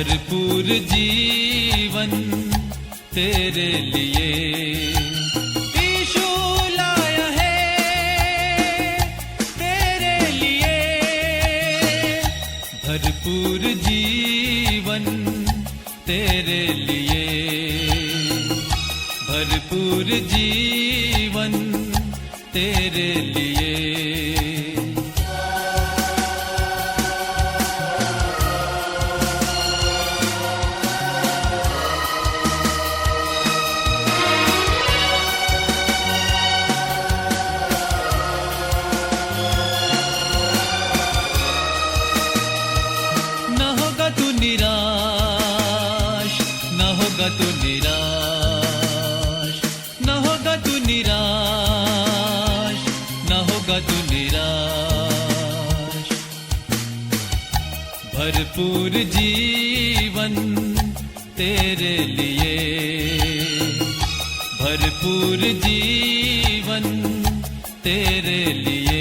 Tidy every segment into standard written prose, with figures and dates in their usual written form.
भरपूर जीवन तेरे लिए यीशु लाया है तेरे लिए। भरपूर जीवन तेरे लिए, भरपूर जीवन तेरे लिए। तू निराश न होगा, तू निराश न होगा, तू निराश। भरपूर जीवन तेरे लिए, भरपूर जीवन तेरे लिए।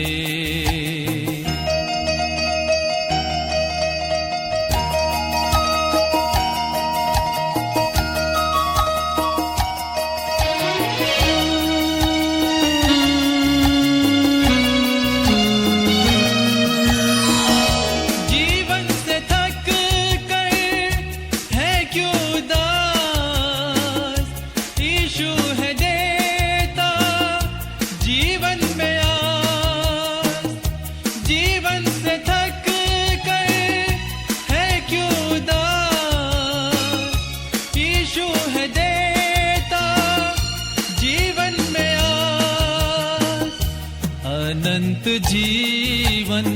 अनंत जीवन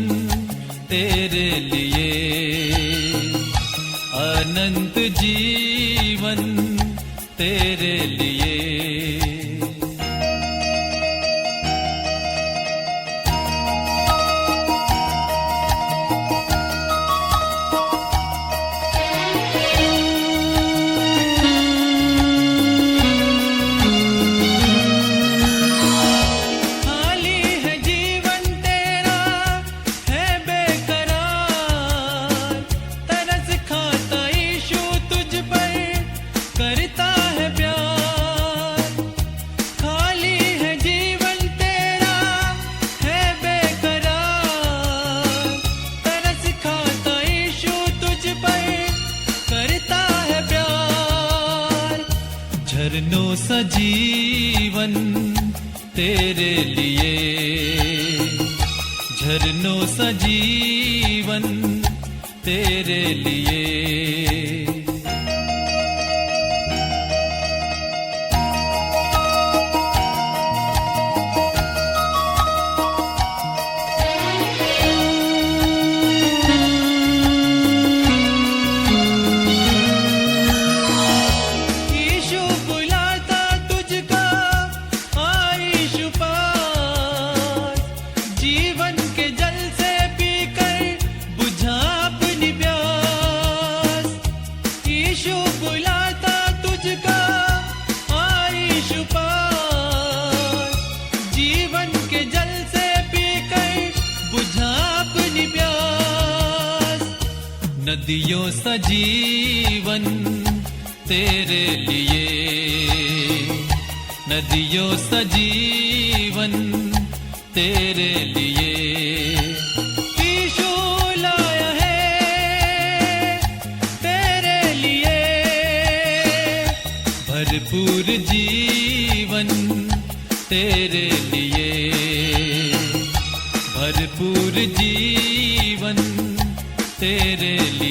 तेरे लिए, अनंत जीवन तेरे लिए। झरनों सा जीवन तेरे लिए, झरनों सा जीवन तेरे लिए। नदियों सा जीवन तेरे लिए, नदियों सा जीवन तेरे लिए। यीशु लाया है तेरे लिए, भरपूर जीवन तेरे लिए, भरपूर जीवन तेरे लिए।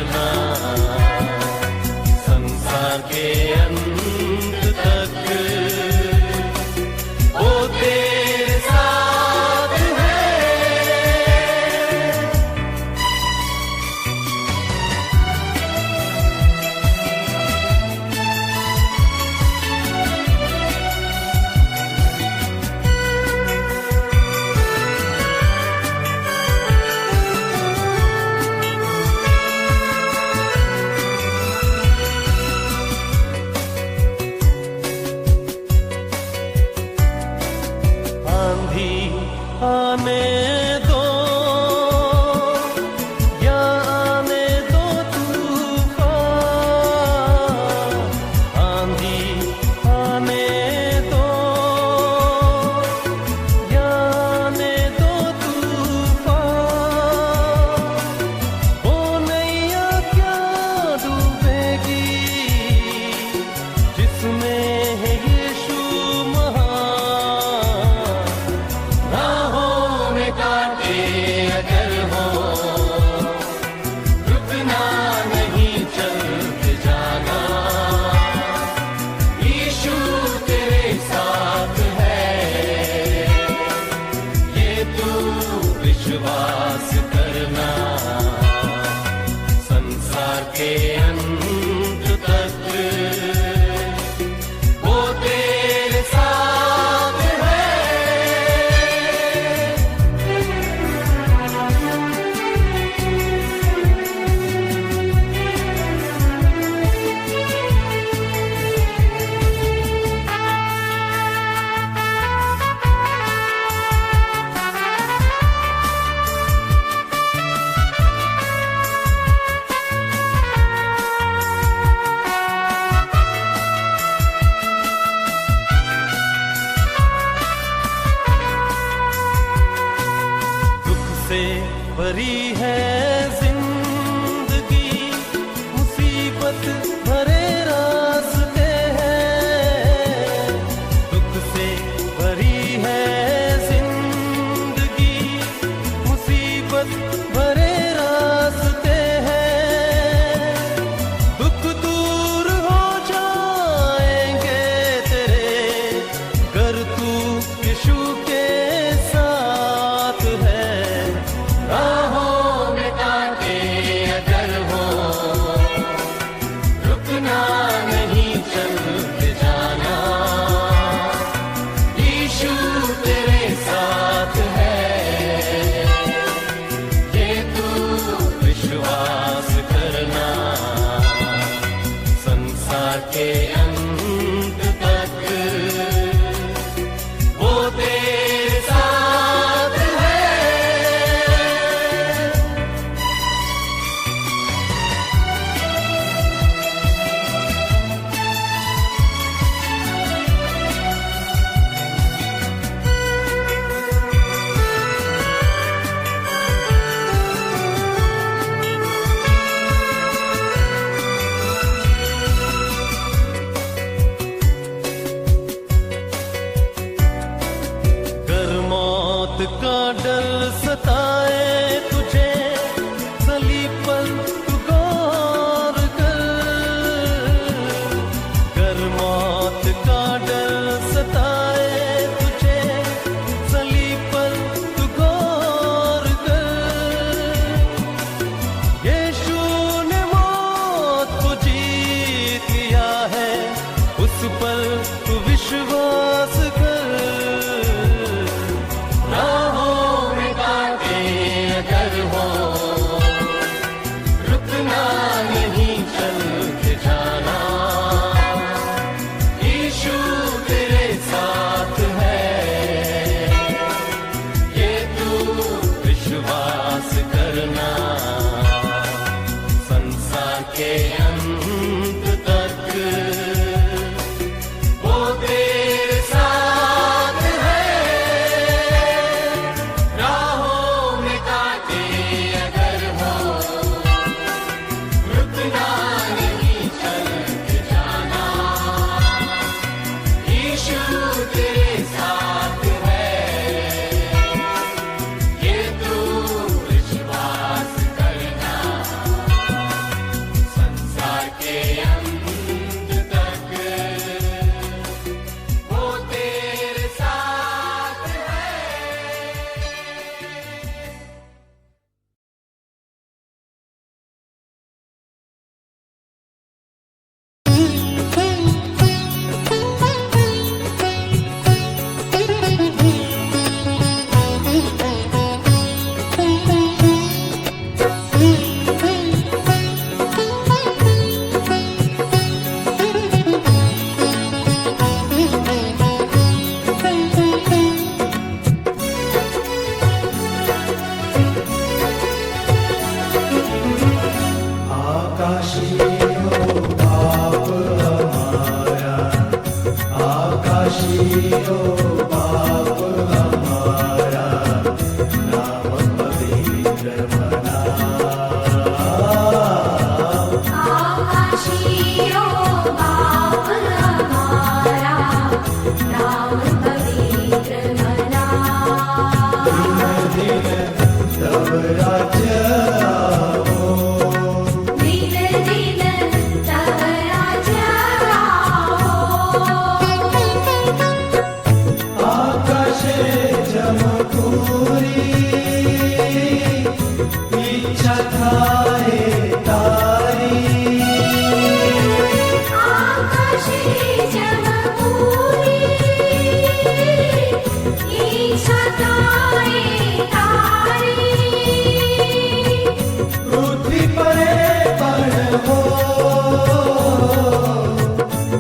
करना संसार के अंत तक वो तेरे साथ है। आंधी आने दो या आने दो तूफान, आंधी आने दो या आने दो तूफान, वो नैया क्या डूबेगी जिसमें है यीशु महान। राहों में कांटे अगर हो रुकना नहीं चलते जाना, यीशु तेरे साथ है ये तू विश्वास करना संसार के अंत तक वो तेरे साथ है। दुख से भरी है जिंदगी, मुसीबत भरे रास्ते हैं। दुख से भरी है जिंदगी, मुसीबत भरे रास्ते हैं। दुख दूर हो जाएंगे तेरे घर तू यीशु के साथ है। राहों में कांटे अगर हो रुकना नहीं चलते जाना, यीशु तेरे साथ है ये तू विश्वास करना संसार के अंत तक वो तेरे साथ है। कर मौत का डर सताए तुझे, सलीब पर तू गौर कर। कर मौत का डर सताए तुझे, सलीब पर तू गौर कर। यीशु ने मौत को जीत लिया है, उस पर तू विश्वास कर। राहों में कांटे अगर हो रुकना नहीं चलते जाना, यीशु तेरे साथ है ये तू विश्वास करना संसार के अंत तक वो तेरे साथ है। राहों में कांटे अगर हो रुकना नहीं चलते जाना, यीशु तेरे साथ है ये तू विश्वास करना आकाशियो बाप हमारा, नाम पवित्र मना। दिन दिन तब राज्य आओ। आकाशे जमपूरी, इच्छा तारे तारी।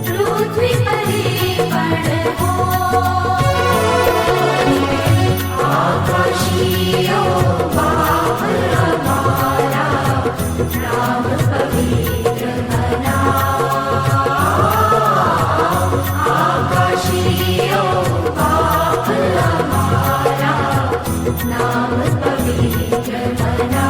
पृथ्वी परे पड़ हो। आकाशियो बाप हमारा, नाम पवित्र मना। आकाशियो बाप हमारा, नाम पवित्र मना।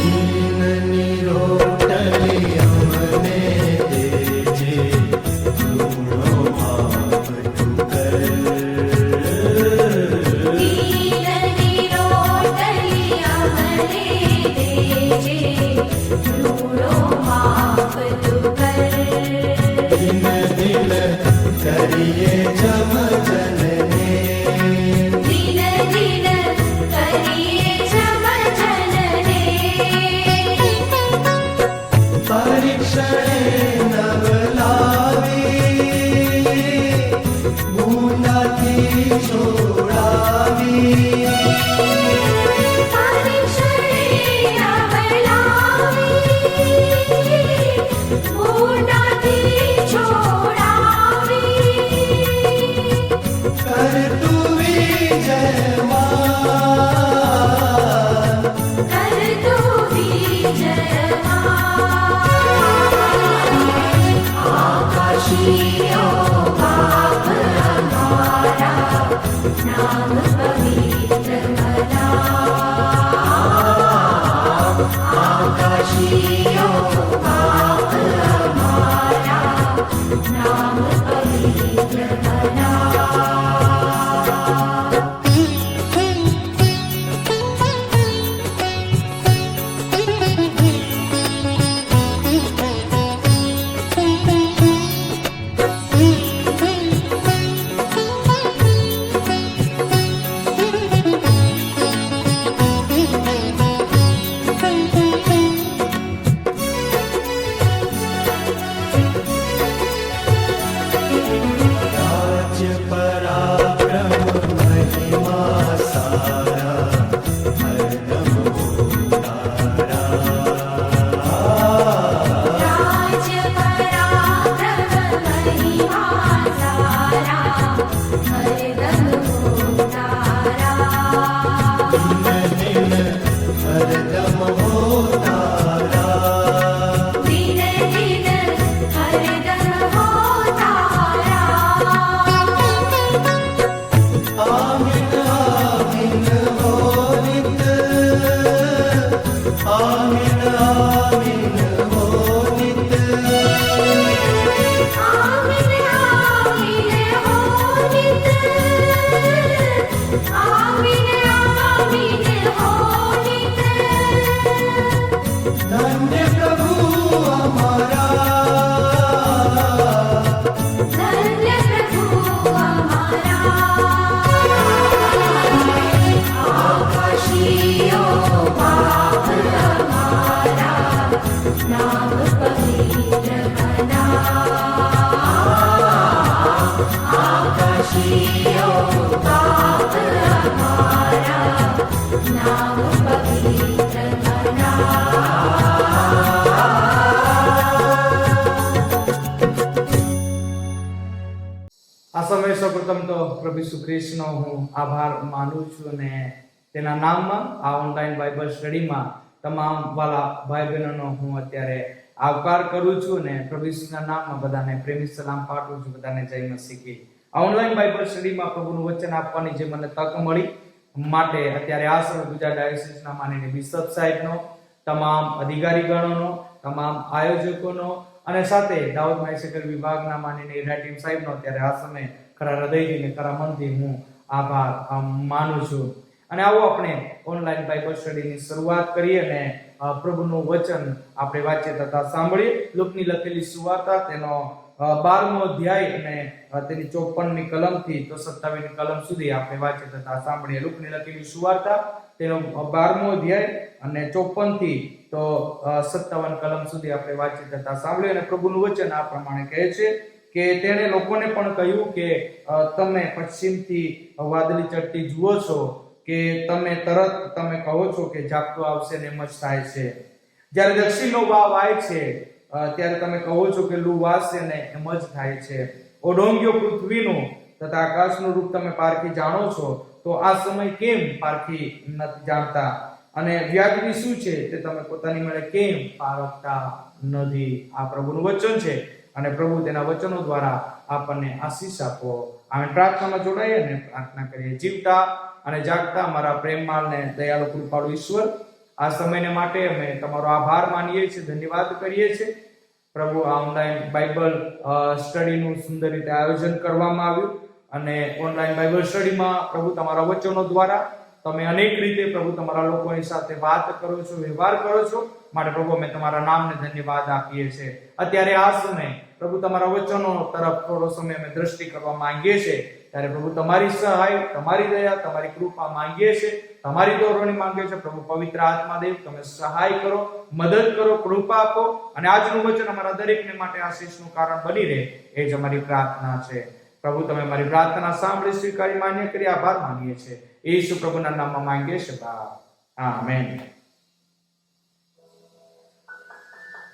दीन निरोटली अमरे देजे, रूड़ो माफ तू कर। दिन दिन करिए जम जनने। परीक्षणे अवलावी, मूढ़ाती छोड़ावी। कर तू विजयमान। आकाशियो बाप हमारा, नाम पवित्र मना। आकाशियो बाप हमारा, नाम पवित्र मना। સમય સૌપ્રથમ તો પ્રભુ ઈસુ ખ્રિસ્તનો હું આભાર માનું છું અને તેના નામમાં આ ઓનલાઈન બાઇબલ સ્ટડીમાં તમામ વાલા ભાઈ બહેનોનો હું અત્યારે આવકાર કરું છું અને પ્રભુ ઈસુના નામમાં બધાને પ્રેમી સલામ પાઠવું છું. બધાને જય મસીહ. આ ઓનલાઈન બાઇબલ સ્ટડીમાં પ્રભુનું વચન આપવાની જે મને તક મળી માટે અત્યારે આ સમય ગુજરાત ડાયોસીસના માનનીય બિશપ સાહેબનો, તમામ અધિકારીગણોનો, તમામ આયોજકોનો અને સાથે દાઉદ મહાનગર વિભાગના માનનીય હીરા ટીમ સાહેબનો અત્યારે આ સમય ખરા હૃદયથી અને ખરા મનથી હું આભાર માનું છું. અને આવો આપણે ઓનલાઈન બાઇબલ સ્ટડીની શરૂઆત કરીએ અને પ્રભુનું વચન આપણે વાંચીએ તથા સાંભળીએ. લુકની લખેલી સુવાર્તા તેનો 12મો અધ્યાય અને તેની 54મી કલમથી તો 27મી કલમ સુધી આપણે વાંચીએ તથા સાંભળીએ. લુકની લખેલી સુવાર્તા તેનો 12મો અધ્યાય અને 54 થી તો 57 કલમ સુધી આપણે વાંચીએ તથા સાંભળીએ. અને પ્રભુનું વચન આ પ્રમાણે કહે છે કે તેણે લોકોને પણ કહ્યું કે તમે પશ્ચિમથી વાદળી ચડતી જુઓ છો કે તમે કહો છો કે ઝાપટું આવશે ને એમ જ થાય છે. જ્યારે દક્ષિણનો વાવ આવે છે ત્યારે તમે કહો છો કે લૂ વાશે ને એમ જ થાય છે. ઓઢોંગ્યો પૃથ્વીનું તથા આકાશનું રૂપ તમે પારખી જાણો છો, તો આ સમય કેમ પારખી નથી જાણતા? અને વ્યાજબી શું છે તે તમે પોતાની મેળે કેમ પારખતા નથી? આ પ્રભુનું વચન છે અને પ્રભુ તેના વચનો દ્વારા આપણને આશીષ આપો. અમે પ્રાર્થનામાં જોડાઈએ અને પ્રાર્થના કરીએ. જીવતા અને જાગતા અમારા પ્રેમમાલ ને દયાળુ કૃપાળુ ઈશ્વર, આ સમયને માટે અમે તમારો આભાર માનીએ છીએ, ધન્યવાદ કરીએ છીએ. પ્રભુ આ ઓનલાઈન બાઇબલ સ્ટડીનું સુંદર રીતે આયોજન કરવામાં આવ્યું અને ઓનલાઈન બાઇબલ સ્ટડીમાં પ્રભુ તમારા વચનો દ્વારા તમે અનેક રીતે પ્રભુ તમારા લોકોની સાથે વાત કરો છો, વ્યવહાર કરો છો. માટે પ્રભુ અમે તમારા નામને ધન્યવાદ આપીએ છીએ. અત્યારે આ સમય પ્રભુ તમારા વચનો તરફ થોડો સમય અમે દ્રષ્ટિ કરવા માંગીએ છીએ. ત્યારે પ્રભુ તમારી સહાય, તમારી દયા, તમારી કૃપા માંગીએ છીએ, તમારી દોરણી માંગીએ છીએ. પ્રભુ પવિત્ર આત્માદેવ તમે સહાય કરો, મદદ કરો, કૃપા આપો અને આજનું વચન અમારા દરેકને માટે આશીષનું કારણ બની રહે, એ જ અમારી પ્રાર્થના છે. પ્રભુ તમે મારી પ્રાર્થના સાંભળી, સ્વીકારી, માન્ય કરી આભાર માનીએ છીએ. యేసు ప్రభుના નામમાં માંગીએ છીએ. આમેન.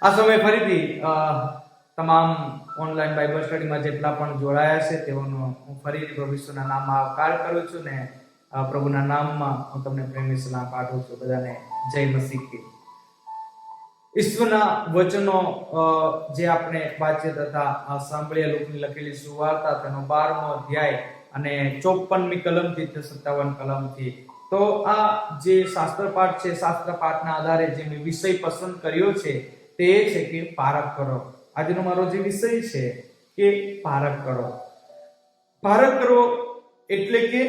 આ સમય ફરીથી તમામ ઓનલાઈન બાઇબલ સ્ટડીમાં જેટલા પણ જોડાયા છે તેઓનો હું ફરીથી પ્રભુ ઈસુના નામમાં આવકાર કરું છું ને પ્રભુના નામમાં હું તમને પ્રેમી સલામ પાઠવું છું. બધાને જય મસીહ. ઈશ્વરના વચનો જે આપણે વાંચીએ તથા સાંભળીએ. લુકની લખેલી સુવાર્તા તેનો 12મો અધ્યાય અને 54મી કલમથી 57 કલમથી તો આ જે શાસ્ત્ર પાઠ છે, શાસ્ત્ર પાઠના આધારે જે મેં વિષય પસંદ કર્યો છે તે છે કે પારખ કરો. આજનો મારો જે વિષય છે કે પારખ કરો. પારખ કરો એટલે કે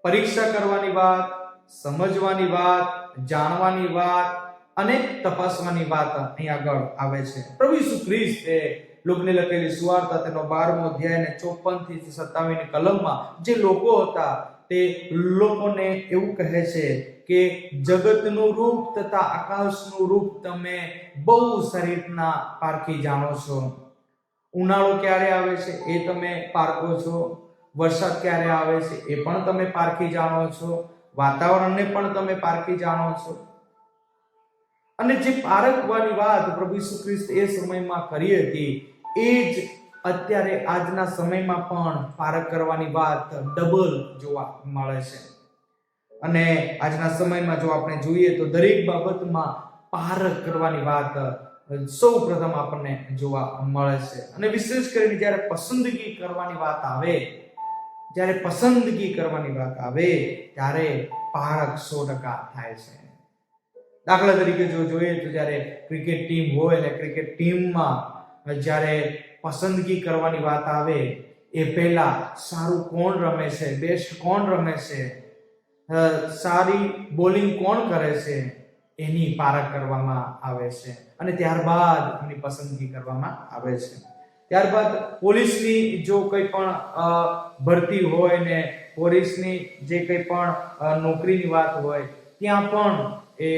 પરીક્ષા કરવાની વાત, સમજવાની વાત, જાણવાની વાત અને તપાસવાની વાત અહીં આગળ આવે છે. પ્રભુ ઈસુ ખ્રિસ્ત લુકની લખેલી સુવાર્તા તેનો 12મો અધ્યાય અને 54 થી 27મી કલમમાં જે લોકો હતા તે લોકોને એવું કહે છે કે જગતનું રૂપ તથા આકાશનું રૂપ તમે બહુ સારી રીતના પારખી જાણો છો. ઉનાળો ક્યારે આવે છે એ તમે પારખો છો, વરસાદ ક્યારે આવે છે એ પણ તમે પારખી જાણો છો, વાતાવરણને પણ તમે પારખી જાણો છો. અને જે પારખવાની વાત પ્રભુ ઈસુ ખ્રિસ્ત એ સમયમાં કરી હતી એ જ અત્યારે આજના સમયમાં પણ પારખ કરવાની વાત ડબલ જોવા મળે છે. અને આજના સમયમાં જો આપણે જોઈએ તો દરેક બાબતમાં પારખ કરવાની વાત સૌ પ્રથમ આપણને જોવા મળે છે. અને વિશેષ કરીને જ્યારે પસંદગી કરવાની વાત આવે ત્યારે પારખ 100% થાય છે. દાખલા તરીકે જો જોઈએ તો જ્યારે ક્રિકેટ ટીમ હોય અને ક્રિકેટ ટીમમાં જ્યારે પસંદગી કરવાની વાત આવે એ પહેલા સારું કોણ રમે છે, બેસ્ટ કોણ રમે છે, સારી બોલિંગ કોણ કરે છે એની પારખ કરવામાં આવે છે. અને ત્યારબાદ એની પસંદગી કરવામાં આવે છે. ત્યારબાદ પોલીસની જો કંઈ પણ ભરતી હોય ને પોલીસની જે કંઈ પણ નોકરીની વાત હોય ત્યાં પણ એ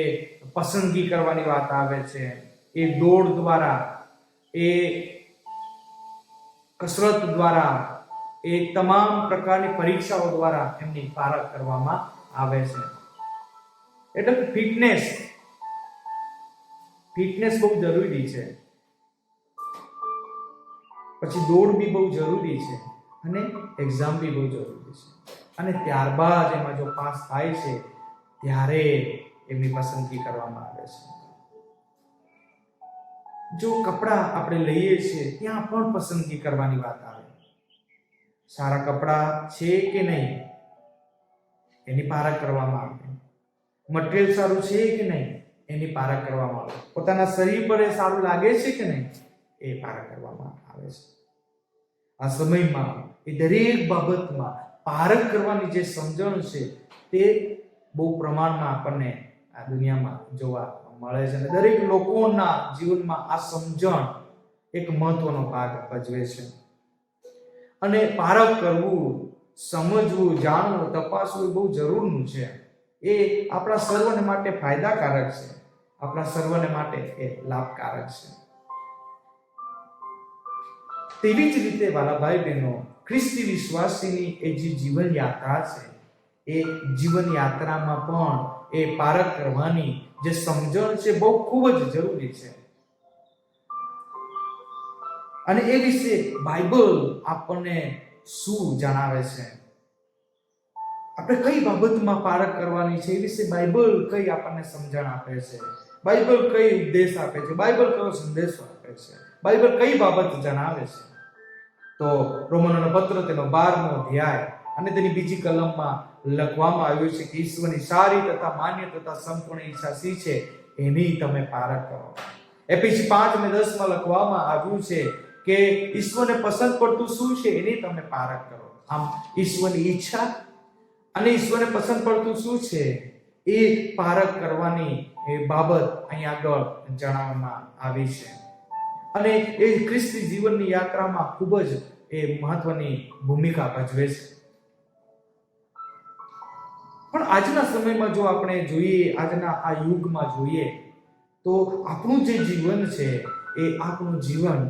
પસંદગી કરવાની વાત આવે છે. એ દોડ દ્વારા, એ કસરત દ્વારા, એ તમામ પ્રકારની પરીક્ષાઓ દ્વારા એમની પારખ કરવામાં આવે છે. એટલે ફિટનેસ બહુ જરૂરી છે. પછી દોડ બી બહુ જરૂરી છે. અને એક્ઝામ બી બહુ જરૂરી છે. અને ત્યારબાદ એમાં જો પાસ થાય છે ત્યારે એમની પસંદગી કરવામાં આવે છે. જો કપડાં આપણે લઈએ છીએ ત્યાં પણ પસંદગી કરવાની વાત આવે. સારા કપડાં છે કે નહીં એની પારખ કરવામાં આવે. મટીરિયલ સારું છે કે નહીં એની પારખ કરવામાં આવે. પોતાના શરીર પર એ સારું લાગે છે કે નહીં એ પારખ કરવામાં આવે છે. આ સમયમાં એ દરેક બાબતમાં પારખ કરવાની જે સમજણ છે તે બહુ પ્રમાણમાં આપણને આ દુનિયામાં જોવા મળે છે. અને દરેક લોકોના જીવનમાં આ સમજણ એક મહત્વનો ભાગ ભજવે છે. અને પારખ કરવું, સમજવું, જાણવું, તપાસવું એ બહુ જરૂરનું છે. એ આપણા સર્વને માટે ફાયદાકારક છે, આપણા સર્વને માટે એ લાભકારક છે. તેવી જ રીતે વાલા ભાઈ બહેનો, ખ્રિસ્તી વિશ્વાસીની એ જે જીવન યાત્રા છે એ જીવન યાત્રામાં પણ એ પારખ કરવાની જે સમજણ છે બહુ ખૂબ જ જરૂરી છે. અને એ વિશે બાઇબલ આપણને શું જણાવે છે, આપણે કઈ બાબતમાં પારખ કરવાની છે એ વિશે બાઇબલ કઈ આપણને સમજણ આપે છે, બાઇબલ કઈ ઉપદેશ આપે છે, બાઇબલ કયો સંદેશો આપે છે, બાઇબલ કઈ બાબત જણાવે છે. તો રોમનોનો પત્ર તેનો 12મો અધ્યાય અને તેની બીજી કલમમાં લખવામાં આવ્યું છે કે ઈશ્વરની સારી તથા માન્ય તથા સંપૂર્ણ ઈચ્છા શી છે એની તમે પારખ કરો. એફએસી 5:10 લખવામાં આવ્યું છે કે ઈશ્વરને પસંદ પડતું શું છે એની તમે પારખ કરો. આમ ઈશ્વરની ઈચ્છા અને ઈશ્વરને પસંદ પડતું શું છે એ પારખ કરવાની એ બાબત અહીં આગળ જણાવવામાં આવી છે. અને એ ખ્રિસ્તી જીવનની યાત્રામાં ખૂબ જ એ મહત્વની ભૂમિકા ભજવે છે. પણ આજના સમયમાં જો આપણે જોઈએ, આજના આ યુગમાં જોઈએ તો આપણું જે જીવન છે એ આપણું જીવન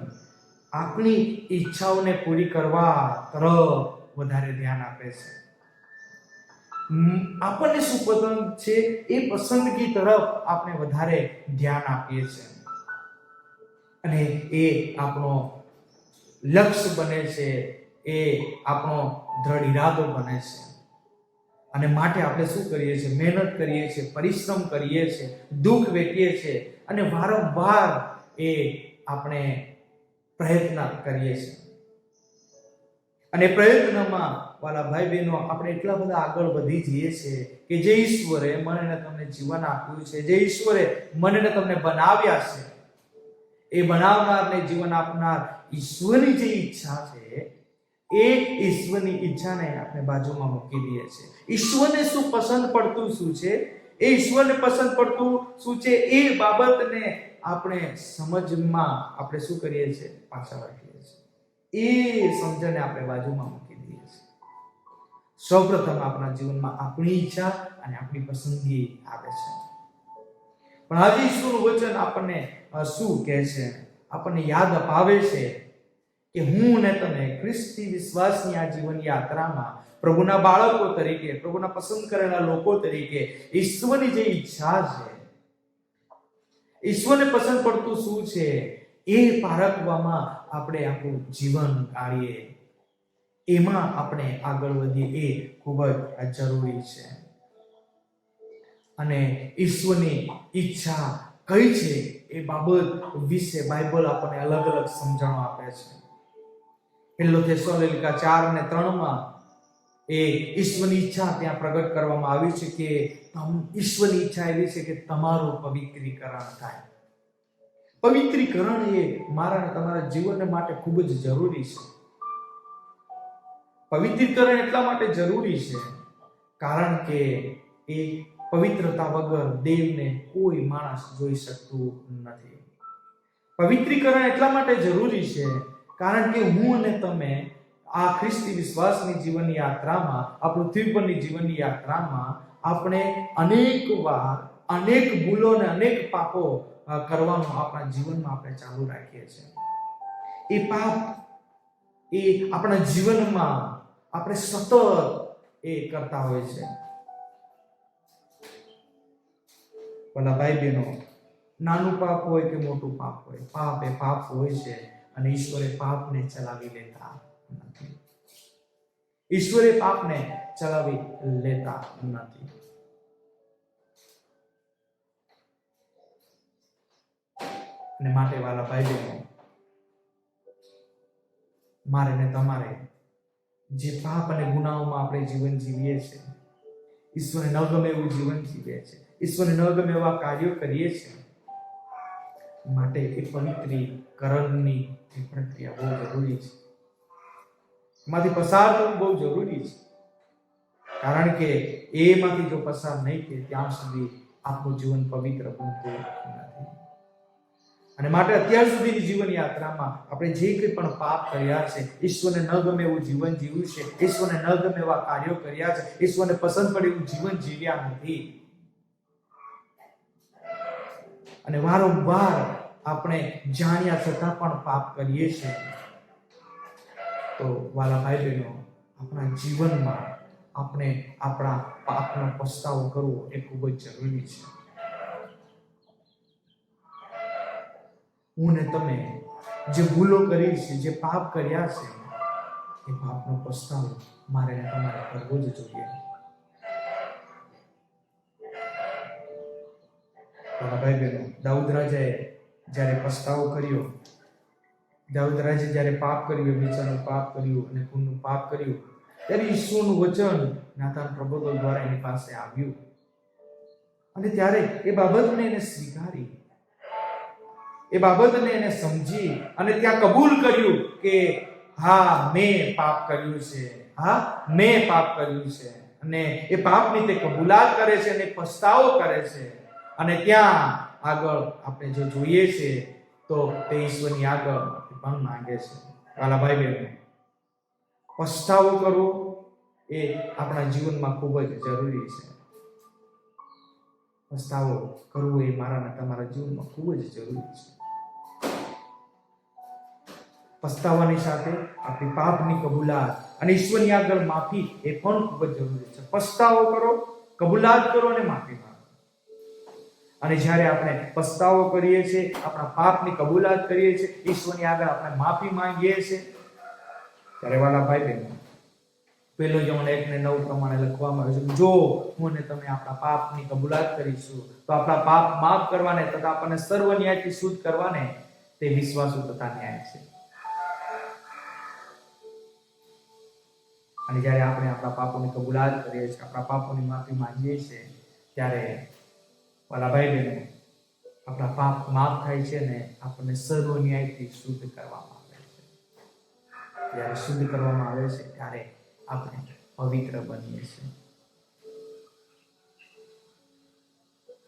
આપણી ઈચ્છાઓને પૂરી કરવા તરફ વધારે ધ્યાન આપે છે. આપણને શું પસંદ છે એ પસંદગી તરફ આપણે વધારે ધ્યાન આપીએ છીએ. અને એ આપણો લક્ષ્ય બને છે, એ આપણો દ્રઢ ઈરાદો બને છે. અને માટે આપણે શું કરીએ છીએ? મહેનત કરીએ છીએ, પરિશ્રમ કરીએ છીએ, દુઃખ વેઠીએ છીએ અને વારંવાર એ આપણે પ્રયત્ન કરીએ છીએ. અને પ્રયત્નમાં વાલા ભાઈ બહેનો આપણે એટલા બધા આગળ વધી જઈએ છીએ કે જે ઈશ્વરે મને ને તમને જીવન આપ્યું છે, જે ઈશ્વરે મને ને તમને બનાવ્યા છે, એ બનાવનાર ને જીવન આપનાર ઈશ્વરની જે ઈચ્છા છે એ ઈશ્વરની ઈચ્છાને આપણે બાજુમાં મૂકી દઈએ છીએ. ઈશ્વરને શું પસંદ પડતું શું છે, એ ઈશ્વરને પસંદ પડતું શું છે એ બાબતને આપણે સમજમાં આપણે શું કરીએ છીએ? પાછા રાખીએ છીએ. એ સમજણને આપણે બાજુમાં મૂકી દઈએ છીએ. સૌપ્રથમ આપણા જીવનમાં આપણી ઈચ્છા અને આપણી પસંદગી આવે છે. પણ આજે ઈશ્વરનું વચન આપણને શું કહે છે? આપણને યાદ અપાવે છે કે હું ને તમે ખ્રિસ્તી વિશ્વાસની આ જીવન યાત્રામાં પ્રભુના બાળકો તરીકે, પ્રભુના પસંદ કરેલા લોકો તરીકે ઈશ્વરની જે ઈચ્છા છે, ઈશ્વરને પસંદ પડતું શું છે એ પારખવામાં આપણે આપણું જીવન કાઢીએ, એમાં આપણે આગળ વધીએ એ ખૂબ જ જરૂરી છે. અને ઈશ્વરની ઈચ્છા કઈ છે એ બાબત વિશે બાઇબલ આપણને અલગ અલગ સમજણો આપે છે. પહેલો થેસલોનિકા 4:3 એ ઈશ્વરની ઈચ્છા ત્યાં પ્રગટ કરવામાં આવી છે કે ઈશ્વરની ઈચ્છા એવી છે કે તમારું પવિત્રીકરણ થાય. પવિત્રીકરણ એ મારા અને તમારા જીવન માટે ખૂબ જ જરૂરી છે. પવિત્રીકરણ એટલા માટે જરૂરી છે કારણ કે એ પવિત્રતા વગર દેવને કોઈ માણસ જોઈ શકતું નથી. પવિત્રીકરણ એટલા માટે જરૂરી છે કારણ કે હું અને તમે આ ખ્રિસ્તી વિશ્વાસની જીવન યાત્રામાં, આ પૃથ્વી પરની જીવન યાત્રામાં આપણે અનેક વાર અનેક ભૂલો અને અનેક પાપો કરવાનું આપણા જીવનમાં આપણે ચાલુ રાખીએ છીએ. એ પાપ એ આપણા જીવનમાં આપણે સતત એ કરતા હોય છે. ભલા ભાઈ બહેનો, નાનું પાપ હોય કે મોટું પાપ હોય, પાપ એ પાપ હોય છે અને ઈશ્વરે પાપને ચલાવી લેતા નથી. ઈશ્વરે પાપને ચલાવી લેતા નથી. અને માટે વાલા ભાઈ બહેનો, મારે ને તમારે જે પાપ અને ગુનાઓમાં આપણે જીવન જીવીએ છીએ, ઈશ્વરને ન ગમે એવું જીવન જીવીએ છીએ, ઈશ્વરને ન ગમે એવા કાર્યો કરીએ છીએ, માટે એ પવિત્રીકરણની પ્રક્રિયા બહુ જરૂરી છે. એમાંથી પસાર થવું બહુ જરૂરી છે. કારણ કે એમાંથી જો પસાર નહીં થાય ત્યાં સુધી આપણું જીવન પવિત્ર બનતું નથી. અને માટે અત્યાર સુધીની જીવન યાત્રામાં આપણે જે કંઈ પણ પાપ કર્યા છે, ઈશ્વરને ન ગમે એવું જીવન જીવ્યું છે, ઈશ્વરને ન ગમે એવા કાર્યો કર્યા છે, ઈશ્વરને પસંદ પડે એવું જીવન જીવ્યા નથી. અને વારંવાર આપણે જાણ્યા છતાં પણ પાપ કરીએ છીએ. તો વાલા ભાઈ બહેનો, આપણા જીવનમાં આપણે આપણા પાપનો પસ્તાવો કરવો એ ખૂબ જ જરૂરી છે. હું ને તમે જે ભૂલો કરી છે, જે પાપ કર્યા છે, એ પાપનો પસ્તાવો મારે ને તમારે કરવો જ જોઈએ. ભાઈ બહેનો, દાઉદ રાજાએ જ્યારે પસ્તાવો કર્યો, દાઉદ રાજાએ જ્યારે પાપ કર્યું, વ્યભિચારનું પાપ કર્યું અને ખૂનનું પાપ કર્યું, ત્યારે ઈશ્વરનું વચન નાતાન પ્રબોધક દ્વારા એની પાસે આવ્યું. અને ત્યારે એ બાબતને એને સ્વીકારી, એ બાબતને એને સમજી અને ત્યાં કબૂલ કર્યું કે હા, મેં પાપ કર્યું છે, હા, મેં પાપ કર્યું છે. અને એ પાપની તે કબૂલાત કરે છે અને પસ્તાવો કરે છે. અને ત્યાં આગળ આપણે જો જોઈએ છે તો તે ઈશ્વરની આગળ પણ માંગે છે. વાલા ભાઈ બહેનો, પસ્તાવો કરવો એ આપણા જીવનમાં ખૂબ જ જરૂરી છે. પસ્તાવો કરવો એ મારા અને તમારા જીવનમાં ખૂબ જ જરૂરી છે. પસ્તાવાની સાથે આપણી પાપની કબૂલાત અને ઈશ્વરની આગળ માફી એ પણ ખૂબ જ જરૂરી છે. પસ્તાવો કરો, કબૂલાત કરો અને માફી માંગો. અને જ્યારે આપણે પસ્તાવો કરીએ છીએ, આપણા પાપની કબૂલાત કરીએ છીએ, ઈશ્વરની આગળ આપણે માફી માંગીએ છીએ, ત્યારે વાલા ભાઈ બહેનો, પહેલો યોહાન 1:9 પ્રમાણે લખવામાં આવ્યું છે, જો હું અને તમે આપણા પાપની કબૂલાત કરીશું તો આપણા પાપ માફ કરવાને તથા આપણને સર્વ ન્યાયથી શુદ્ધ કરવાને તે વિશ્વાસુ તથા ન્યાય છે. અને જ્યારે આપણે આપણા પાપોની કબૂલાત કરીએ છીએ, આપણા પાપોની માફી માંગીએ છીએ, ત્યારે વાલા ભાઈ બહેનો, આપણા પાપ માફ થાય છે ને આપણને સર્વ ન્યાયથી શુદ્ધ કરવામાં આવે છે. જ્યારે શુદ્ધ કરવામાં આવે છે ત્યારે આપણે પવિત્ર બનીએ છીએ.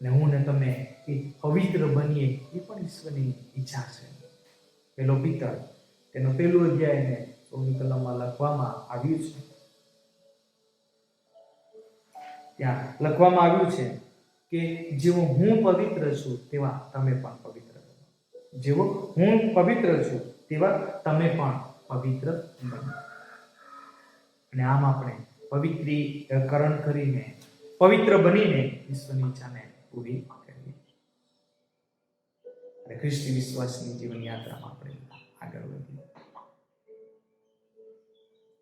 ને હું ને તમે એ પવિત્ર બનીએ એ પણ ઈશ્વરની ઈચ્છા છે. પેલો પિતર તેનો 1 અધ્યાય ને 16મી કલમમાં લખવામાં આવ્યું છે. ત્યાં લખવામાં આવ્યું છે કે જેવો હું પવિત્ર છું તેવા તમે પણ પવિત્ર બનો. જેવો હું પવિત્ર છું તેવા તમે પણ પવિત્ર બનો. અને આમ આપણે પવિત્રીકરણ કરીને, પવિત્ર બનીને ઈશ્વરની ઈચ્છાને પૂરી કરીએ. અને ખ્રિસ્તી વિશ્વાસની જીવન યાત્રામાં આપણે આગળ વધીએ.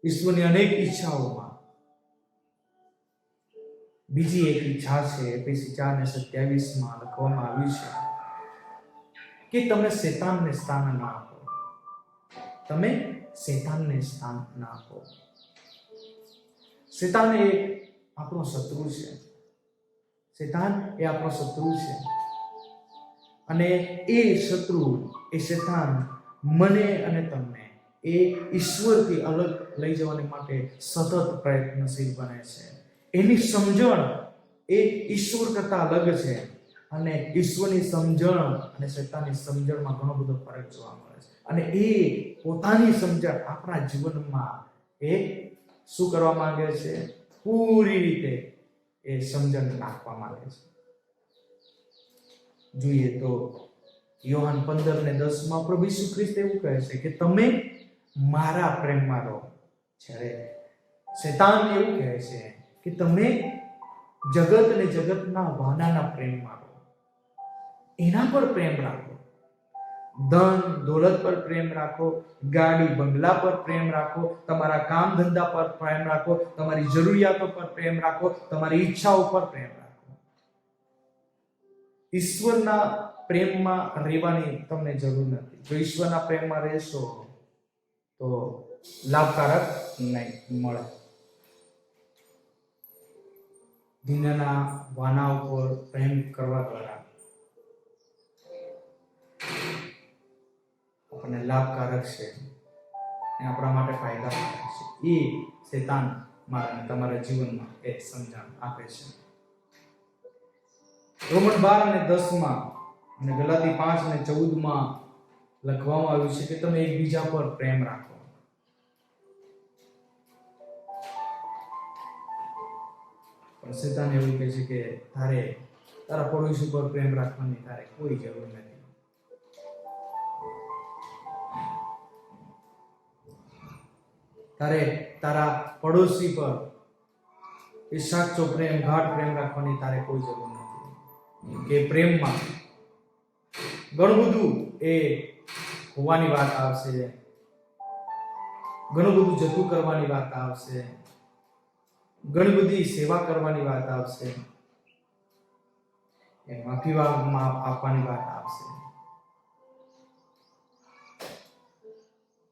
ઈશ્વરની અનેક ઈચ્છાઓમાં બીજી એક ઈચ્છા છે, એફએસી 4:27 લખવામાં આવ્યું છે કે તમે શેતાનને સ્થાન ના આપો. તમે શેતાનને સ્થાન ના આપો. શેતાન એ આપણો શત્રુ છે. શેતાન એ આપણો શત્રુ છે. અને એ શત્રુ, એ શેતાન મને અને તમને એ ઈશ્વરથી અલગ લઈ જવાને માટે સતત પ્રયત્નશીલ બને છે. એની સમજણ એ ઈશ્વર કરતા અલગ છે. અને ઈશ્વરની સમજણ અને શેતાનની સમજણમાં ઘણો બધો ફરક જોવા મળે છે. અને એ પોતાની સમજણ આપણા જીવનમાં એ શું કરવા માંગે છે? પૂરી રીતે એ સમજણ નાખવા માંગે છે. જોઈએ તો યોહાન 15:10 પ્રભુ ઈસુ ખ્રિસ્ત એવું કહે છે કે તમે મારા પ્રેમમાં રહો. જ્યારે શેતાન એવું કહે છે કે તમે જગત અને જગતના વાનાના પ્રેમમાં રહો, એના પર પ્રેમ રાખો. ધન દોલત પર પ્રેમ રાખો, ગાડી બંગલા પર પ્રેમ રાખો, તમારા કામ ધંધા પર પ્રેમ રાખો, તમારી જરૂરિયાતો પર પ્રેમ રાખો, તમારી ઈચ્છાઓ પર પ્રેમ રાખો. ઈશ્વરના પ્રેમમાં રહેવાની તમને જરૂર નથી. જો ઈશ્વરના પ્રેમમાં રહેશો તો લાભકારક નહીં મળે. દુનિયાના વાના ઉપર પ્રેમ કરવા દ્વારા આપણને લાભકારક છે અને આપણા માટે ફાયદાકારક છે. એ શૈતાન મારા તમારા જીવનમાં એક સમજણ આપે છે. રોમન 12 અને 10 માં અને ગલાતી 5 અને 14 માં લખવામાં આવ્યું છે કે તમે એકબીજા પર પ્રેમ રાખો. પણ શૈતાન એવું કહે છે કે તારા પડોશી પર પ્રેમ રાખવાની તારે કોઈ જરૂર નથી. તારે તારા પડોશી પર એ સાચો પ્રેમ, ગાઢ પ્રેમ રાખવાની તારે કોઈ જરૂર નથી. કે પ્રેમમાં ઘણું બધું એ હોવાની વાત આવશે, ઘણું બધું જતું કરવાની વાત આવશે, ઘણી બધી સેવા કરવાની વાત આવશે, એ માફી આપવાની વાત આવશે.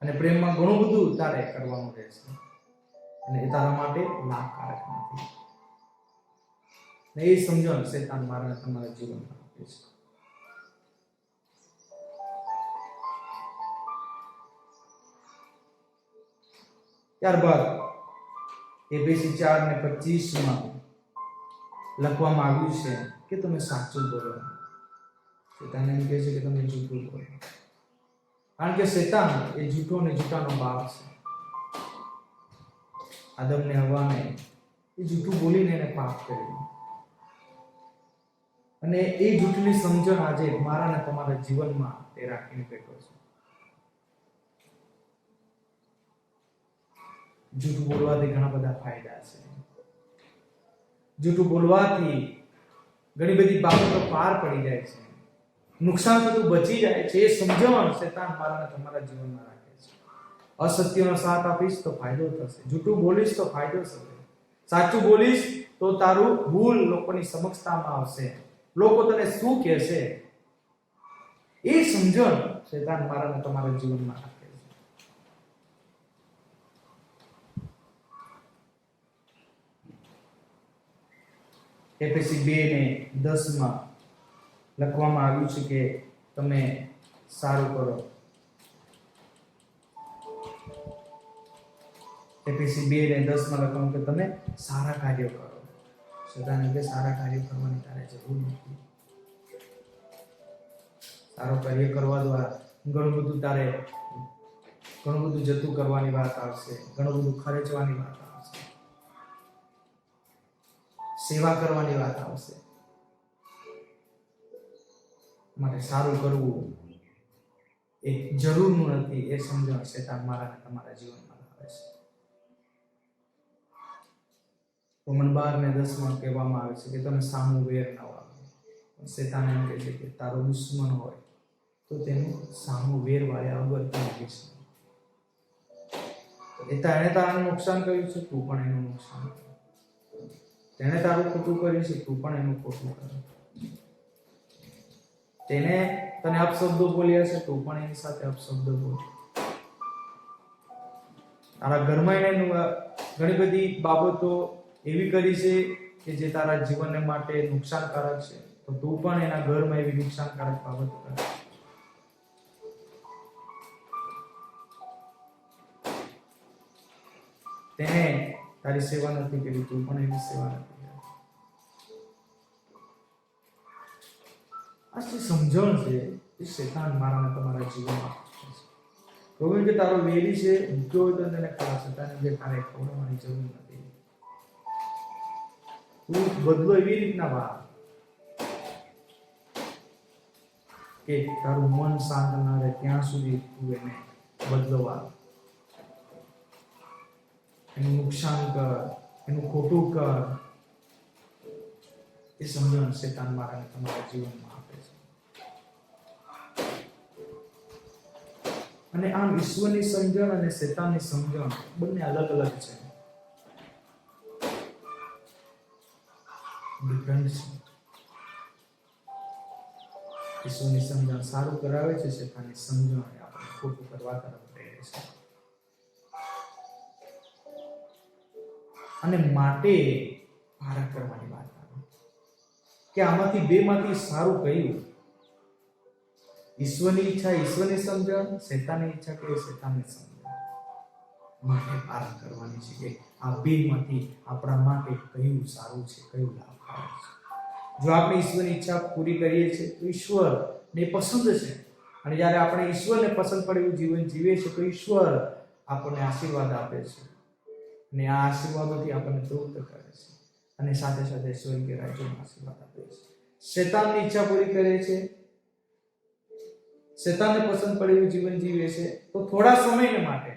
અને પ્રેમમાં ઘણું બધું તારે કરવાનું રહેશે અને એ તારા માટે લાભકારક નથી. ને એ સમજણ શૈતાન મારા તમારા જીવનમાં આપે છે. ત્યારબાદ એફએસી 4:25 માં લખવામાં આવ્યું છે કે તમે સાચું બોલો. શૈતાન એમ કહે છે કે તમે જૂઠું બોલો, કારણ કે શૈતાન એ જૂઠો અને જૂઠાનો બાપ છે. આદમ ને હવાને એ જૂઠું બોલીને એને પાપ કર્યું અને એ જૂઠની સમજણ આજે મારા અને તમારા જીવનમાં તે રાખીને બેઠો છે. જૂઠું બોલવાથી ઘણા બધા ફાયદા છે. જૂઠું બોલવાથી ઘણી બધી બાબતો પાર પડી જાય છે, નુકસાન થતું બચી જાય છે. એ સમજણ શૈતાન મારા તમારા જીવનમાં રાખે છે. અસત્યનો સાથ આપીશ તો ફાયદો થશે, જૂઠું બોલીશ તો ફાયદો થશે, સાચું બોલીશ તો તારું ભૂલ લોકોની સમક્ષતામાં આવશે, લોકો તને શું કહેશે, એ સમજણ શૈતાન મારા તમારા જીવનમાં રાખે છે. એફએસી 2:10 માં લખવામાં આવ્યું છે કે તમે સારું કરો. એફએસી 2:10 માં લખવાનું કે તમે સારા કાર્યો કરો. શૈતાન કે સારા કાર્યો કરવાની તારે જરૂર નથી. સારો કાર્ય કરવા દ્વારા ઘણું બધું જતું કરવાની વાત આવશે, ઘણું બધું ખર્ચવાની વાત આવશે, સેવા કરવાની વાત આવશે. માટે સારું કરવું એ જરૂરનું નથી. એ સમજણ શૈતાન મારા તમારા જીવનમાં આવે છે. રોમન 12:10 માં કહેવામાં આવે છે કે તમે સામું વેર ન વાળો. શૈતાન એમ કહે છે કે તારો દુશ્મન હોય તો તેનું સામું વેર વાળ્યા વગર તું રહીશ. એણે તારું નુકસાન કર્યું છે, તું પણ એનું નુકસાન કર. તેણે તારું ખોટું કર્યું છે, તું પણ એનું ખોટું કર. તેને તને અપશબ્દો બોલ્યા છે, તું પણ એની સાથે અપશબ્દો બોલ. તારા ઘરમાં એને ઘણી બધી બાબતો એવી કરી છે કે જે તારા જીવનને માટે નુકસાનકારક છે, તો તું પણ એના ઘરમાં એવી નુકસાનકારક બાબતો કર. તેને તારી સેવા નથી કરી, તું પણ એની સેવા નથી કરી. આ જે સમજણ છે એ શૈતાન મારા તમારા જીવનમાં કહ્યું કે તારો વેરી છે, ભૂખ્યો હોય તો તેને ખવડાવ. શૈતાને જે તારે ખવડાવવાની જરૂર નથી. તું બદલો એવી રીતના વાર કે તારું મન શાંત ના રહે ત્યાં સુધી તું એને બદલો વાર. એનું નુકસાન કર, એનું ખોટું કર. એ સમજણ શૈતાન મારા તમારા જીવનમાં આપે છે. અને આમ ઈશ્વરની સમજણ અને શેતાનની સમજણ બંને અલગ અલગ છે, ડિફરન્ટ છે. ઈશ્વરની સમજણ સારું કરાવે છે, શેતાનની સમજણ આપણે ખોટું કરવા તરફ પ્રેરે છે. અને માટે પારખ કરવાની વાત આવે કે આમાંથી બેમાંથી સારું કયું? ઈશ્વરની ઈચ્છા ઈશ્વરની સમજણ, શેતાનની ઈચ્છા કે શેતાનની સમજણ. માટે પારખ કરવાની છે કે આ બેમાંથી આપણા માટે કયું સારું છે, કયું લાભકારક છે. જો આપણે ઈશ્વરની ઈચ્છા પૂરી કરીએ છીએ તો ઈશ્વરને પસંદ છે, અને જ્યારે આપણે ઈશ્વરને પસંદ પડે એવું જીવન જીવીએ છીએ તો ઈશ્વર આપણને આશીર્વાદ આપે છે, અને આ આશીર્વાદોથી આપણને તૃપ્ત કરે છે, અને સાથે સાથે સ્વર્ગીય રાજ્યનો આશીર્વાદ આપે છે. શેતાનની ઈચ્છા પૂરી કરે છે, શેતાનને પસંદ પડે એવું જીવન જીવે છે તો થોડા સમયને માટે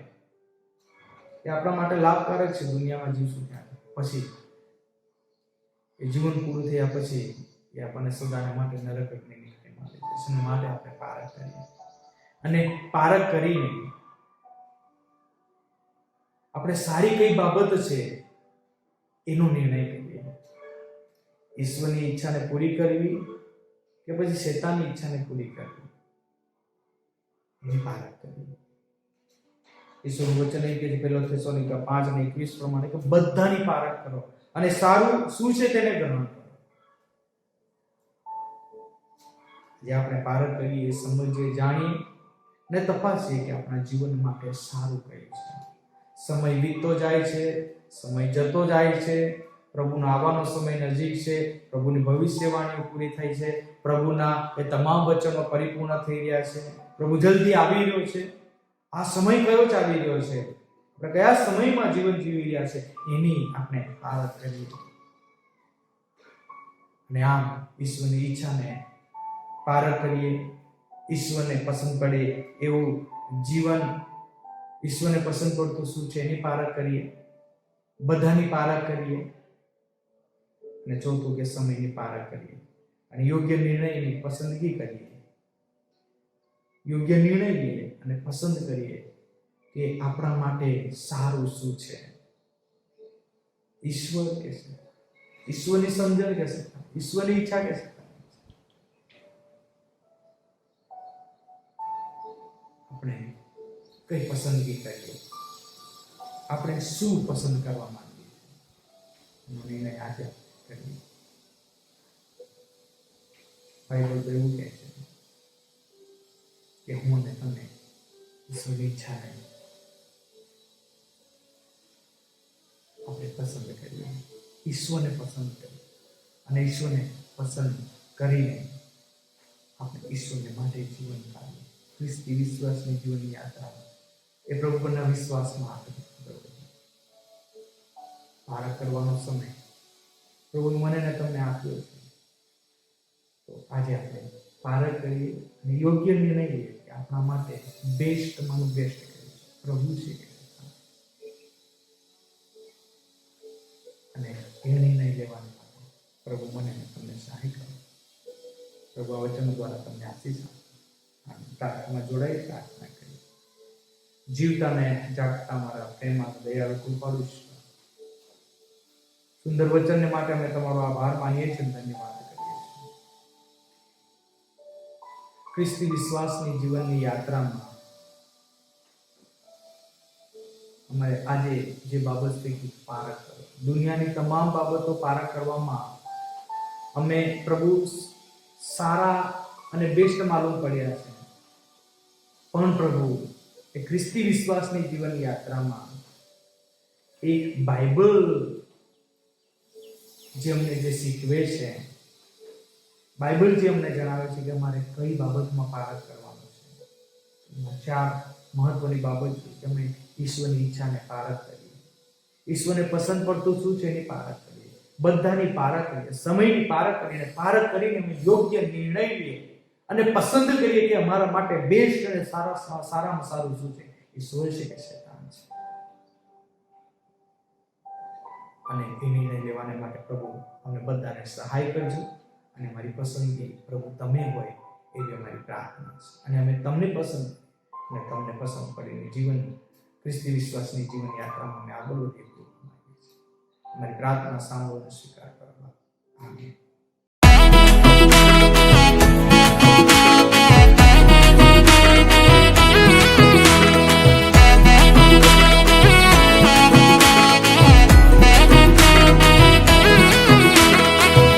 એ આપણા માટે લાભકારક છે, દુનિયામાં જીવશું ત્યારે. પછી એ જીવન પૂરું થયા પછી એ આપણને સદાને માટે નરક અગ્નિમાં લઈ જશે. અને માટે આપણે પારખ કરીએ, અને પારખ કરીને આપણે સારી કઈ બાબત છે એનો નિર્ણય કરીએ. ઈશ્વરની ઈચ્છાને પૂરી કરવી કે પછી શેતાનની ઈચ્છાને પૂરી કરવી, એની પારખ કરવી. ઈશ્વરનું વચન એ કે છે, 1 થેસલોનિકા 5:21 પ્રમાણે કે બધાની પારખ કરો અને સારું શું છે તેને ગ્રહણ કરો. જે આપણે પારખ કરીએ, સમજીએ, જાણીએ અને તપાસીએ કે આપણા જીવન માટે સારું કયું છે. સમય વીતતો જાય છે, સમય જતો જાય છે, પ્રભુનો આવવાનો સમય નજીક છે, પ્રભુની ભવિષ્યવાણીઓ પૂરી થઈ છે, પ્રભુના એ તમામ વચનો પરિપૂર્ણ થઈ રહ્યા છે, પ્રભુ જલ્દી આવી રહ્યો છે. આ સમય કયો ચાલી રહ્યો છે, આપણે કયા સમયમાં જીવન જીવી રહ્યા છે, એની આપણે પારખ કરીએ. અને આમ ઈશ્વરની ઈચ્છાને પારખ કરીએ, ઈશ્વરને પસંદ પડે એવું જીવન, ઈશ્વરને પસંદ પડતું શું છે એની પારખ કરીએ, બધાની પારખ કરીએ, અને ચોથું કે સમયની પારખ કરીએ, અને યોગ્ય નિર્ણયની પસંદગી કરીએ. યોગ્ય નિર્ણય લઈએ અને પસંદ કરીએ કે આપણા માટે સારું શું છે. ઈશ્વર કે છે, ઈશ્વરની સમજણ કે છે, ઈશ્વરની ઈચ્છા કે છે. આપણે કઈ પસંદગી કરીએ, આપણે શું પસંદ કરવા માંગીએ છીએ, નિર્ણય આજે કરીએ. બાઇબલ તો એવું કહે છે કે હું ને તમે ઈશ્વરની ઈચ્છાને આપણે પસંદ કરીએ, ઈશ્વરને પસંદ કરીએ, અને ઈશ્વરને પસંદ કરીને આપણે ઈશ્વરને માટે જીવન કાઢીએ. ખ્રિસ્તી વિશ્વાસની જીવનની યાત્રા એ પ્રભુ પરના વિશ્વાસમાં આપણે પારખ કરવાનો સમય પ્રભુ મને ને તમને આપ્યો છે. તો આજે આપણે પારખ કરીએ અને યોગ્ય નિર્ણય લઈએ કે આપણા માટે બેસ્ટમાંનું બેસ્ટ કર્યું છે પ્રભુ છે, અને એ નિર્ણય લેવાની માટે પ્રભુ મને ને તમને સહાય કરે. પ્રભુ આ વચન દ્વારા તમને આશીષ આપે. પ્રાર્થનામાં જોડાઈ પ્રાર્થના કરી. જીવતા ને જાગતા મારા પ્રેમમાં દયાળુ કૃપાળુ સુંદર વચનને માટે અમે તમારો આભાર માનીએ છીએ, ધન્યવાદ કરીએ છીએ. ખ્રિસ્તી વિશ્વાસની જીવનની યાત્રામાં અમારે આજે જે બાબત પૈકી પારખ કરો, દુનિયાની તમામ બાબતો પારખ કરવામાં અમે પ્રભુ સારા અને બેસ્ટ માલુમ પડ્યા છે, પણ પ્રભુ એ ખ્રિસ્તી વિશ્વાસની જીવન યાત્રામાં એક બાઇબલ જે અમને જે શીખવે છે, બાઇબલ જે અમને જણાવે છે કે અમારે કઈ બાબતમાં પારખ કરવાનું છે. 4 મહત્વની બાબત છે કે અમે ઈશ્વરની ઈચ્છાને પારખ કરીએ, ઈશ્વરને પસંદ પડતું શું છે એની પારખ કરીએ, બધાની પારખ કરીએ, સમયની પારખ કરીને અમે યોગ્ય નિર્ણય લઈએ અને પસંદ કરીએ કે અમારા માટે બેસ્ટ અને સારામાં સારું શું છે, ઈશ્વર છે કે શૈતાન છે. અને એ નિર્ણય લેવાને માટે પ્રભુ અમને બધાને સહાય કરજો, અને અમારી પસંદગી પ્રભુ તમે હોય એવી અમારી પ્રાર્થના છે. અને અમે તમને પસંદ અને તમને પસંદ પડીને જીવન ખ્રિસ્તી વિશ્વાસની જીવન યાત્રામાં અમે આગળ વધીએ અમારી પ્રાર્થના સાંભળો સ્વીકાર કરવા. આમીન.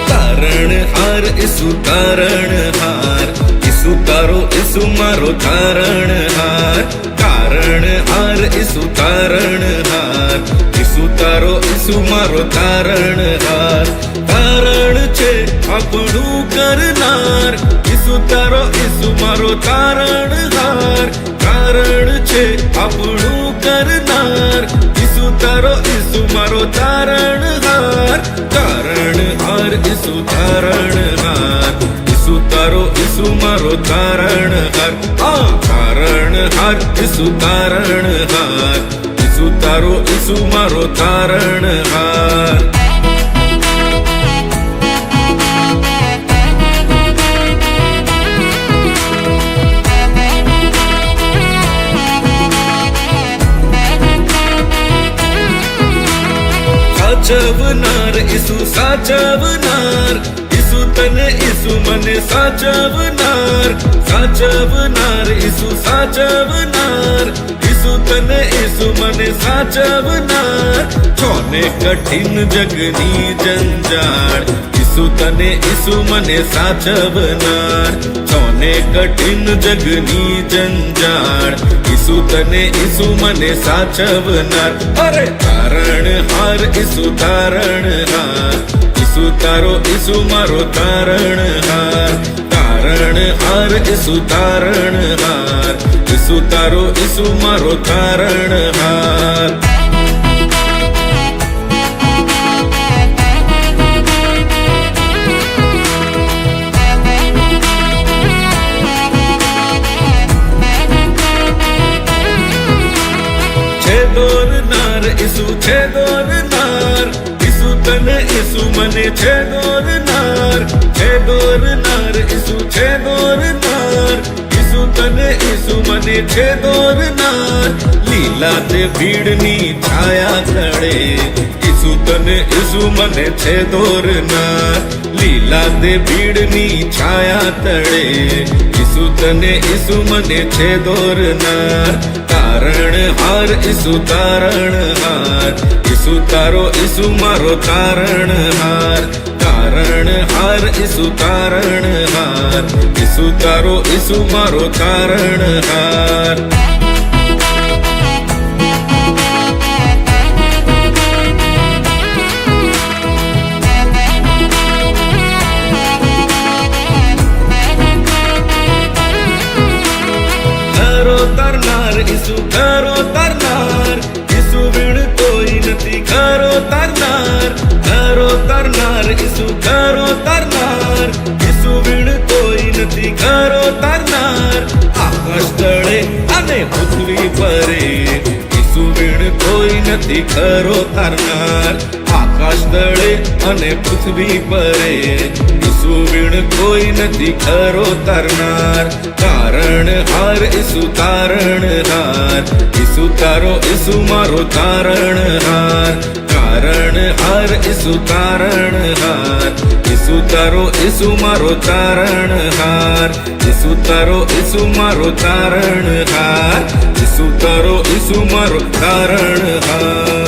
તારણહાર ઈસુ તારણહાર, ઈસુ તારો ઈસુ મારો તારણહાર. તારણહાર ઈસુ તારણહાર, ઈસુ તારો ઈસુ મારો તારણહાર. તારણ છે આપણું કરનાર, ઈસુ તારો ઈસુ મારો તારણહાર. તારણ છે આપણું કરનાર, ઈસુ તારો ઈસુ મારો તારણહાર. તારણહાર ઈસુ તારણહાર, ઈસુ તારો ઈસુ મારો તારણહાર. તારણહાર ઈસુ તારણહાર, ઈસુ તારો ઈસુ મારો તારણહાર. સાચવનાર ઈસુ સાચવનાર, ઈસુ તને ઈસુ મને સાચવનાર. સાચવનાર ઈસુ સાચવનાર, ઈસુ તને ઈસુ મને સાચવનાર. છોને કઠિન જગની જંજાળ, ઈસુ તને ઈસુ મને સાચવનાર. છોને કઠિન જગની જંજાળ, ઈસુ તને ઈસુ મને સાચવનાર. અરે તારણહાર ઈસુ તારણહાર, ઈસુ તારો ઈસુ મારો તારણહાર. તારણહાર ઈસુ તારણહાર, ઈસુ તારો ઈસુ મારો તારણહાર. દોરનાર ઈસુ છે દોરનાર, ઈસુ તને ઈસુ મને છે દોરનાર. છે દોરનાર ઈસુ છે દોરનાર, ઈસુ તને ઈસુ મને છે દોરનાર. લીલા તે ભીડની છાયા તળે, ઈસુ તને ઈસુ મને છે દોરનાર. લીલા તે ભીડની છાયા તળે, ઈસુ તને ઈસુ મને છે દોરનાર. તારણહાર ઈસુ તારણહાર, ઈસુ તારો ઈસુ મારો તારણહાર. તારણહાર ઈસુ તારણહાર, ઈસુ તારો ઈસુ મારો તારણહાર. તારનાર ઈસુ ઘરો તારનાર, ઈસુ વિણ કોઈ નથી ઘરો તારનાર. ઘરો તારનાર ઈસુ ઘરો તારનાર, ઈસુ વિણ કોઈ નથી ઘરો તારનાર. આકાશ તળે અને પૃથ્વી પરે, ઈસુ વિણ કોઈ નથી ઘરો તારનાર. આકાશ તળે અને પૃથ્વી પરે, ઈસુ વિણ કોઈ નથી ઘરો તારનાર. તારણહાર ઈસુ તારણહાર, ઈસુ તારો ઈસુ મારો તારણહાર. તારણહાર ઈસુ તારણહાર, ઈસુ તારો ઈસુ મારો તારણહાર. ઈસુ તારો ઈસુ મારો તારણહાર, ઈસુ તારો ઈસુ મારો તારણહાર.